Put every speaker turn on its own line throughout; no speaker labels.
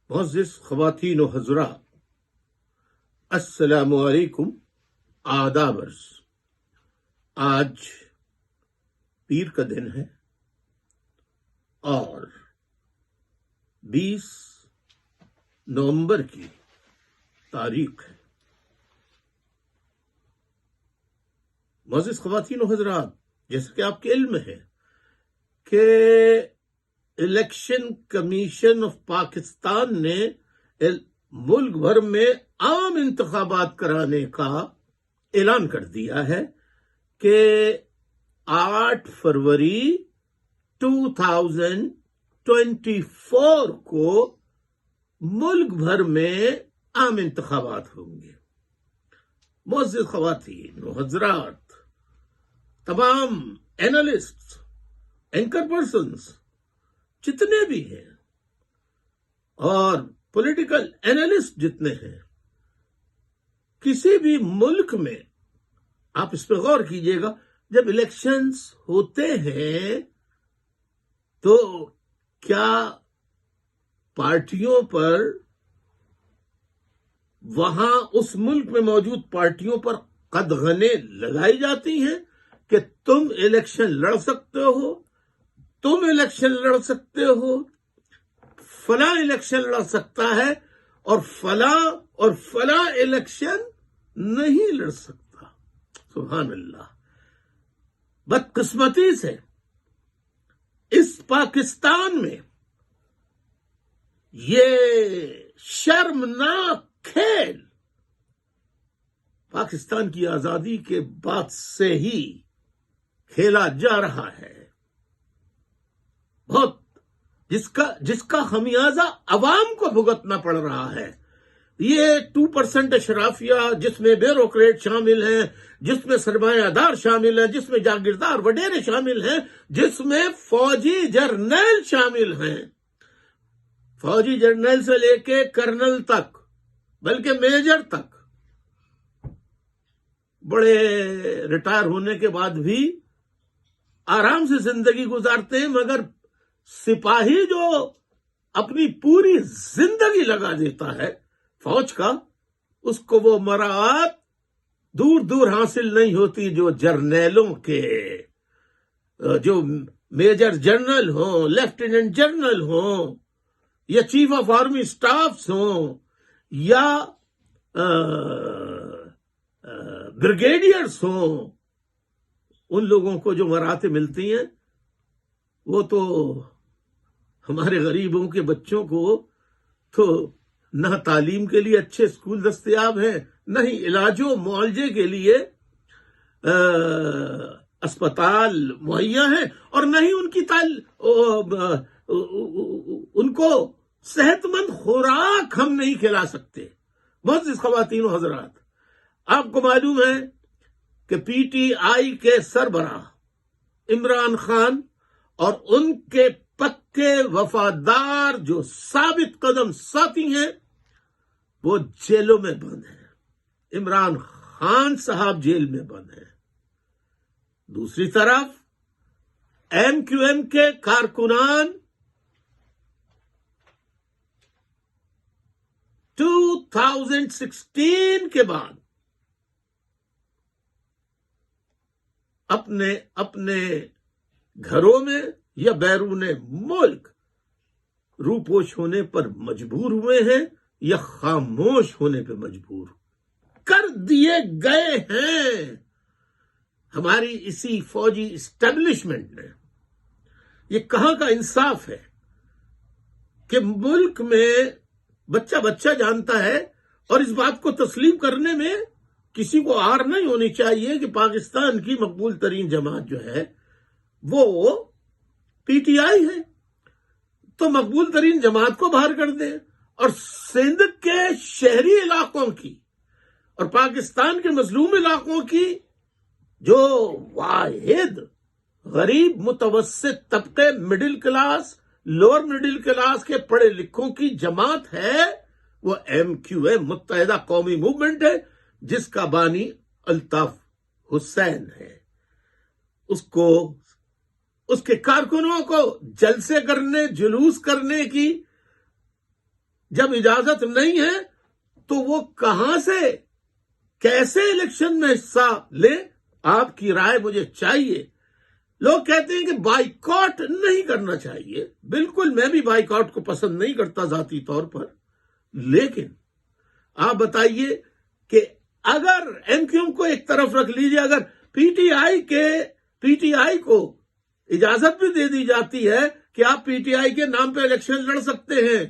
معزز خواتین و حضرات، السلام علیکم، آداب عرض۔ آج پیر کا دن ہے اور 20 نومبر کی تاریخ ہے۔ معزز خواتین و حضرات، جیسا کہ آپ کے علم ہے کہ الیکشن کمیشن آف پاکستان نے ملک بھر میں عام انتخابات کرانے کا اعلان کر دیا ہے کہ 8 فروری 2024 کو ملک بھر میں عام انتخابات ہوں گے۔ معزز خواتین و حضرات، تمام اینالسٹ، اینکر پرسنز جتنے بھی ہیں اور پولیٹیکل اینالسٹ جتنے ہیں، کسی بھی ملک میں آپ اس پہ غور کیجئے گا، جب الیکشنز ہوتے ہیں تو کیا پارٹیوں پر، وہاں اس ملک میں موجود پارٹیوں پر قدغنیں لگائی جاتی ہیں کہ تم الیکشن لڑ سکتے ہو، تم الیکشن لڑ سکتے ہو، فلاں الیکشن لڑ سکتا ہے اور فلاں الیکشن نہیں لڑ سکتا؟ سبحان اللہ۔ بدقسمتی سے اس پاکستان میں یہ شرمناک کھیل پاکستان کی آزادی کے بعد سے ہی کھیلا جا رہا ہے، بہت جس کا خمیازہ عوام کو بھگتنا پڑ رہا ہے۔ یہ 2% اشرافیہ، جس میں بیوروکریٹ شامل ہیں، جس میں سرمایہ دار شامل ہیں، جس میں جاگیردار وڈیرے شامل ہیں، جس میں فوجی جرنیل شامل ہیں، فوجی جرنیل سے لے کے کرنل تک، بلکہ میجر تک، بڑے ریٹائر ہونے کے بعد بھی آرام سے زندگی گزارتے ہیں، مگر سپاہی جو اپنی پوری زندگی لگا دیتا ہے فوج کا، اس کو وہ مراعات دور دور حاصل نہیں ہوتی جو جرنیلوں کے، جو میجر جنرل ہوں، لیفٹیننٹ جنرل ہوں، یا چیف آف آرمی سٹافز ہوں، یا بریگیڈیئرز ہوں، ان لوگوں کو جو مراتب ملتی ہیں وہ تو ہمارے غریبوں کے بچوں کو تو نہ تعلیم کے لیے اچھے اسکول دستیاب ہیں، نہ ہی علاج و معالجے کے لیے اسپتال مہیا ہیں، اور نہ ہی ان کو صحت مند خوراک ہم نہیں کھلا سکتے۔ معزز خواتین و حضرات، آپ کو معلوم ہے کہ پی ٹی آئی کے سربراہ عمران خان اور ان کے پکے وفادار جو ثابت قدم ساتھی ہیں وہ جیلوں میں بند ہیں۔ عمران خان صاحب جیل میں بند ہیں۔ دوسری طرف ایم کیو ایم کے کارکنان 2016 کے بعد اپنے گھروں میں یا بیرون ملک روپوش ہونے پر مجبور ہوئے ہیں یا خاموش ہونے پہ مجبور کر دیے گئے ہیں۔ ہماری اسی فوجی اسٹیبلشمنٹ نے، یہ کہاں کا انصاف ہے کہ ملک میں بچہ جانتا ہے، اور اس بات کو تسلیم کرنے میں کسی کو آر نہیں ہونی چاہیے کہ پاکستان کی مقبول ترین جماعت جو ہے وہ پی ٹی آئی ہے، تو مقبول ترین جماعت کو باہر کر دیں، اور سندھ کے شہری علاقوں کی اور پاکستان کے مظلوم علاقوں کی جو واحد غریب متوسط طبقے، middle class, lower middle class کے پڑھے لکھوں کی جماعت ہے، وہ ایم کیو ایم، متحدہ قومی موومنٹ ہے، جس کا بانی الطاف حسین ہے۔ اس کے کارکنوں کو جلسے کرنے، جلوس کرنے کی جب اجازت نہیں ہے تو وہ کہاں سے کیسے الیکشن میں حصہ لے؟ آپ کی رائے مجھے چاہیے۔ لوگ کہتے ہیں کہ بائیکاٹ نہیں کرنا چاہیے، بالکل میں بھی بائیکاٹ کو پسند نہیں کرتا ذاتی طور پر، لیکن آپ بتائیے کہ اگر ایم کیو ایم کو ایک طرف رکھ لیجیے، اگر پی ٹی آئی کو اجازت بھی دے دی جاتی ہے کہ آپ پی ٹی آئی کے نام پہ الیکشن لڑ سکتے ہیں،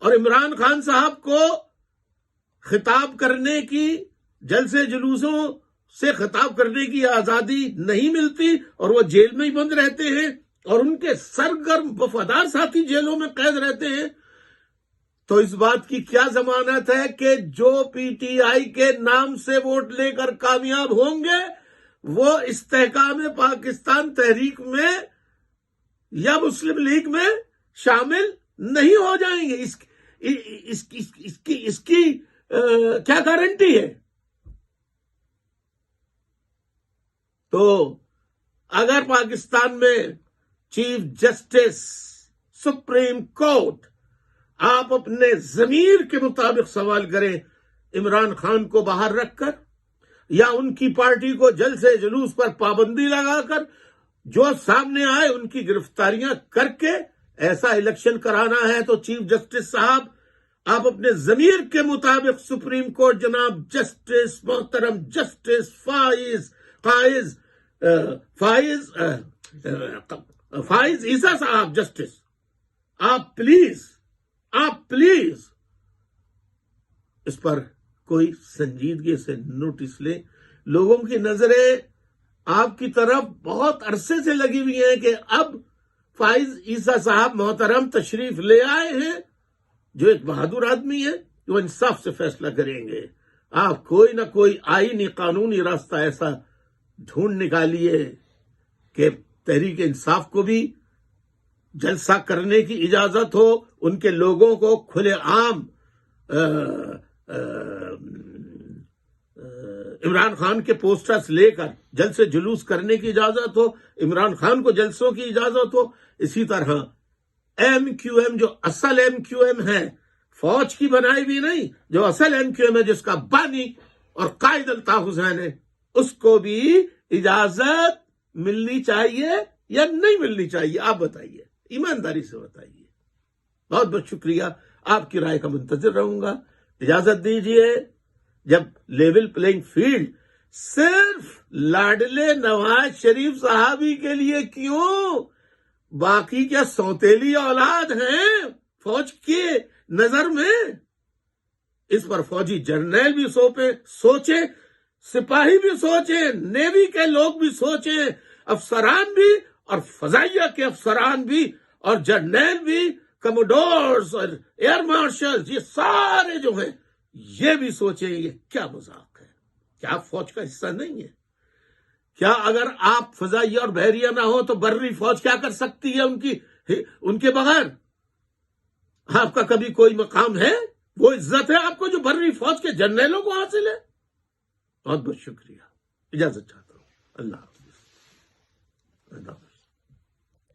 اور عمران خان صاحب کو خطاب کرنے کی، جلسے جلوسوں سے خطاب کرنے کی آزادی نہیں ملتی اور وہ جیل میں ہی بند رہتے ہیں اور ان کے سرگرم وفادار ساتھی جیلوں میں قید رہتے ہیں، تو اس بات کی کیا ضمانت ہے کہ جو پی ٹی آئی کے نام سے ووٹ لے کر کامیاب ہوں گے وہ استحکام پاکستان تحریک میں یا مسلم لیگ میں شامل نہیں ہو جائیں گے؟ اس کی کیا گارنٹی ہے؟ تو اگر پاکستان میں چیف جسٹس سپریم کورٹ آپ اپنے ضمیر کے مطابق سوال کریں عمران خان کو باہر رکھ کر یا ان کی پارٹی کو جلسے جلوس پر پابندی لگا کر، جو سامنے آئے ان کی گرفتاریاں کر کے ایسا الیکشن کرانا ہے، تو چیف جسٹس صاحب آپ اپنے ضمیر کے مطابق سپریم کورٹ جناب جسٹس محترم جسٹس فائز عیسیٰ صاحب جسٹس، آپ پلیز اس پر کوئی سنجیدگی سے نوٹس لیں۔ لوگوں کی نظریں آپ کی طرف بہت عرصے سے لگی ہوئی ہیں کہ اب فائز عیسیٰ صاحب محترم تشریف لے آئے ہیں، جو ایک بہادر آدمی ہے، وہ انصاف سے فیصلہ کریں گے۔ آپ کوئی نہ کوئی آئینی قانونی راستہ ایسا ڈھونڈ نکالیے کہ تحریک انصاف کو بھی جلسہ کرنے کی اجازت ہو، ان کے لوگوں کو کھلے عام عمران خان کے پوسٹرز لے کر جلسے جلوس کرنے کی اجازت ہو، عمران خان کو جلسوں کی اجازت ہو۔ اسی طرح ایم کیو ایم جو اصل ایم کیو ایم ہے، فوج کی بنائی بھی نہیں، جو اصل ایم کیو ایم ہے، جس کا بانی اور قائد الطاف حسین ہے، اس کو بھی اجازت ملنی چاہیے یا نہیں ملنی چاہیے؟ آپ بتائیے، ایمانداری سے بتائیے۔ بہت بہت شکریہ، آپ کی رائے کا منتظر رہوں گا۔ اجازت دیجیے، جب لیول پلینگ فیلڈ صرف لاڈلے نواز شریف صاحبی کے لیے کیوں، باقی کیا سوتیلی اولاد ہیں فوج کی نظر میں؟ اس پر فوجی جرنیل بھی سوچیں، سپاہی بھی سوچیں، نیوی کے لوگ بھی سوچیں، افسران بھی اور فضائیہ کے افسران بھی اور جرنیل بھی، کموڈورز اور ایئر مارشل، یہ سارے جو ہیں یہ بھی سوچیں یہ کیا مذاق ہے؟ کیا آپ فوج کا حصہ نہیں ہے؟ کیا اگر آپ فضائیہ اور بحریہ نہ ہو تو بری فوج کیا کر سکتی ہے ان کے بغیر؟ آپ کا کبھی کوئی مقام ہے؟ وہ عزت ہے آپ کو جو بری فوج کے جرنیلوں کو حاصل ہے؟ بہت بہت شکریہ، اجازت چاہتا ہوں۔ اللہ حافظ۔